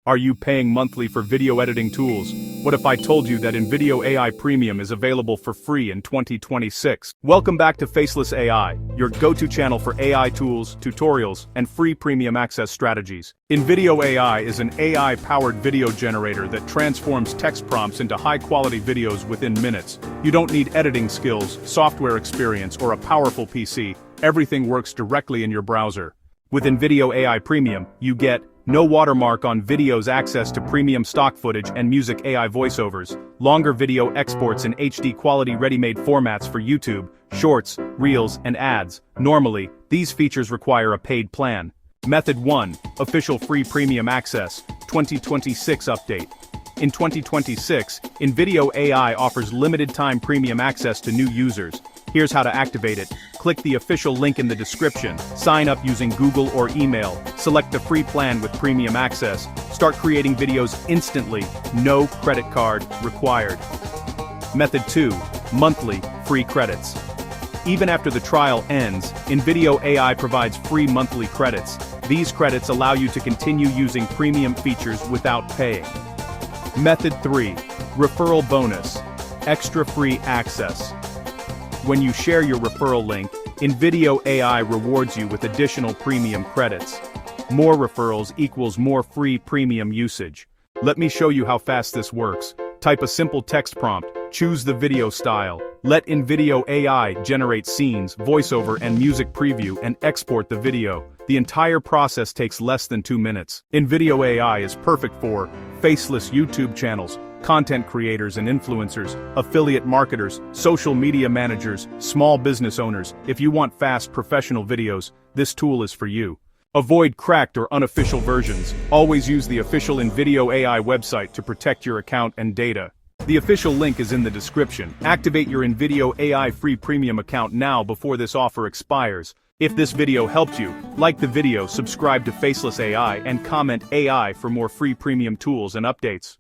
Are you paying monthly for video editing tools? What if I told you that InVideo AI Premium is available for free in 2026? Welcome back to Faceless AI, your go-to channel for AI tools, tutorials, and free premium access strategies. InVideo AI is an AI-powered video generator that transforms text prompts into high-quality videos within minutes. You don't need editing skills, software experience, or a powerful PC. Everything works directly in your browser. With InVideo AI Premium, you get no watermark on videos, access to premium stock footage and music AI voiceovers, longer video exports in HD quality ready-made formats for YouTube, Shorts, Reels, and ads. Normally, these features require a paid plan. Method 1. Official free premium access, 2026 update. In 2026, InVideo AI offers limited-time premium access to new users. Here's how to activate it. Click the official link in the description, sign up using Google or email, select the free plan with premium access, start creating videos instantly, no credit card required. Method 2. Monthly, free credits. Even after the trial ends, InVideo AI provides free monthly credits. These credits allow you to continue using premium features without paying. Method 3. Referral bonus. Extra free access. When you share your referral link, InVideo AI rewards you with additional premium credits. More referrals equals more free premium usage. Let me show you how fast this works. Type a simple text prompt, choose the video style, let InVideo AI generate scenes, voiceover and music preview and export the video. The entire process takes less than 2 minutes. InVideo AI is perfect for faceless YouTube channels, content creators and influencers, affiliate marketers, social media managers, small business owners. If you want fast professional videos, this tool is for you. Avoid cracked or unofficial versions. Always use the official InVideo AI website to protect your account and data. The official link is in the description. Activate your InVideo AI free premium account now before this offer expires. If this video helped you, like the video, subscribe to Faceless AI and comment AI for more free premium tools and updates.